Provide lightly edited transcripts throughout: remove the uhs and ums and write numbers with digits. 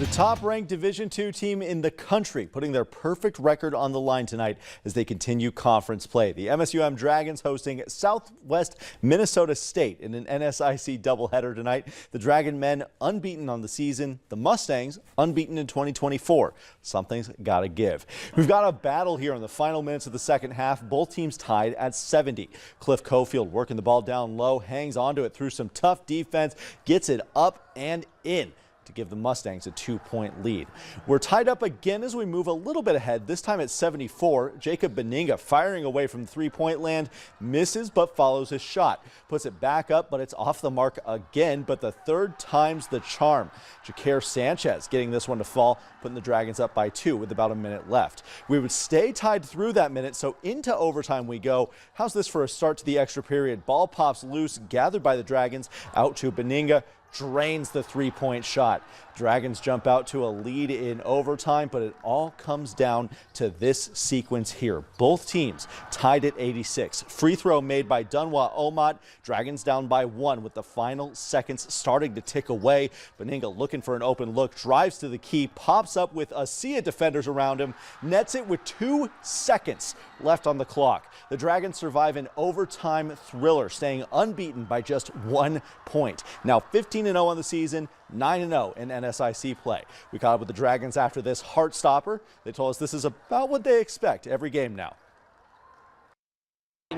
The top-ranked Division II team in the country putting their perfect record on the line tonight as they continue conference play. The MSUM Dragons hosting Southwest Minnesota State in an NSIC doubleheader tonight. The Dragon men unbeaten on the season. The Mustangs unbeaten in 2024. Something's got to give. We've got a battle here in the final minutes of the second half. Both teams tied at 70. Cliff Cofield working the ball down low, hangs onto it through some tough defense, gets it up and in to give the Mustangs a 2-point lead. We're tied up again as we move a little bit ahead, this time at 74. Jacob Benninga firing away from three-point land, misses but follows his shot. Puts it back up, but it's off the mark again, but the third time's the charm. Jaquair Sanchez getting this one to fall, putting the Dragons up by 2 with about a minute left. We would stay tied through that minute, so into overtime we go. How's this for a start to the extra period? Ball pops loose, gathered by the Dragons, out to Benninga. Drains the three-point shot. Dragons jump out to a lead in overtime, but it all comes down to this sequence here. Both teams tied at 86. Free throw made by Dunwa Omat. Dragons down by 1 with the final seconds starting to tick away. Benninga looking for an open look, drives to the key, pops up with a sea of defenders around him, nets it with 2 seconds left on the clock. The Dragons survive an overtime thriller, staying unbeaten by just 1 point. Now 15-0 on the season, 9-0 in NSIC play. We caught up with the Dragons after this heart stopper. They told us this is about what they expect every game now.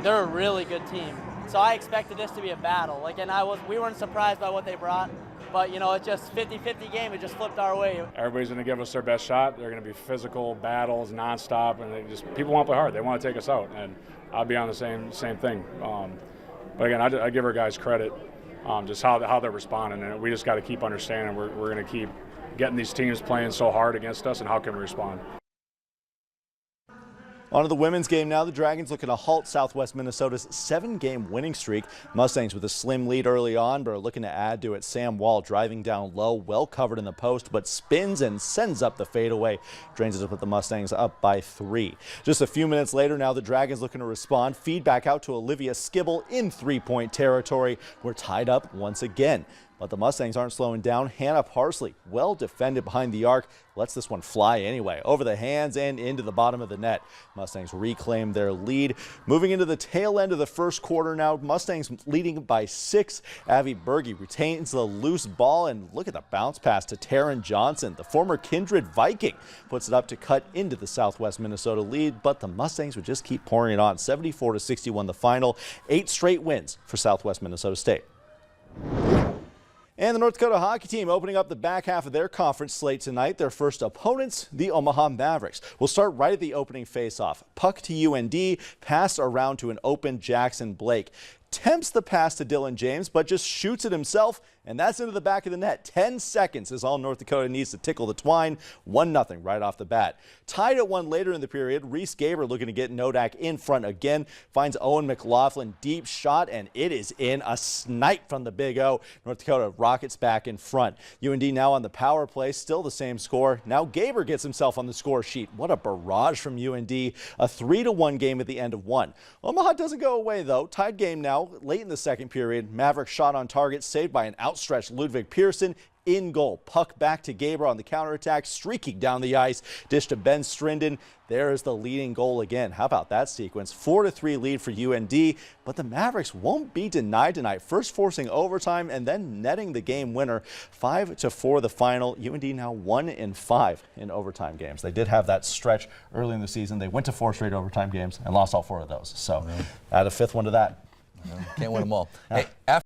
They're a really good team, so I expected this to be a battle. We weren't surprised by what they brought, but it's just 50-50 game. It just flipped our way. Everybody's going to give us their best shot. They're going to be physical battles nonstop, and people want to play hard. They want to take us out, and I'll be on the same thing. But again, I give our guys credit. Just how they're responding, and we just got to keep understanding we're going to keep getting these teams playing so hard against us, and how can we respond. On to the women's game now. The Dragons looking to halt Southwest Minnesota's 7-game winning streak. Mustangs with a slim lead early on, but are looking to add to it. Sam Wall driving down low, well covered in the post, but spins and sends up the fadeaway. Drains it to put the Mustangs up by 3. Just a few minutes later now, the Dragons looking to respond. Feed back out to Olivia Skibble in 3-point territory. We're tied up once again. But the Mustangs aren't slowing down. Hannah Parsley, well defended behind the arc, lets this one fly anyway. Over the hands and into the bottom of the net. Mustangs reclaim their lead. Moving into the tail end of the first quarter now. Mustangs leading by 6. Avi Berge retains the loose ball, and look at the bounce pass to Taryn Johnson. The former Kindred Viking puts it up to cut into the Southwest Minnesota lead, but the Mustangs would just keep pouring it on. 74-61 the final. 8 straight wins for Southwest Minnesota State. And the North Dakota hockey team opening up the back half of their conference slate tonight. Their first opponents, the Omaha Mavericks. We'll start right at the opening faceoff. Puck to UND, pass around to an open Jackson Blake. Tempts the pass to Dylan James, but just shoots it himself, and that's into the back of the net. 10 seconds is all North Dakota needs to tickle the twine. 1-0 right off the bat. Tied at 1 later in the period. Reese Gaber looking to get Nodak in front again. Finds Owen McLaughlin, deep shot, and it is in. A snipe from the Big O. North Dakota rockets back in front. UND now on the power play, still the same score. Now Gaber gets himself on the score sheet. What a barrage from UND. A 3-1 game at the end of 1. Omaha doesn't go away though. Tied game now. Late in the second period, Maverick shot on target, saved by an outstretched Ludwig Pearson. In goal. Puck back to Gaber on the counterattack, streaking down the ice. Dish to Ben Strinden. There's the leading goal again. How about that sequence? 4-3 lead for UND, but the Mavericks won't be denied tonight. First forcing overtime and then netting the game winner. 5-4 the final. UND now 1-5 in overtime games. They did have that stretch early in the season. They went to 4 straight overtime games and lost all 4 of those. So add a 5th one to that. Can't win them all. Hey, after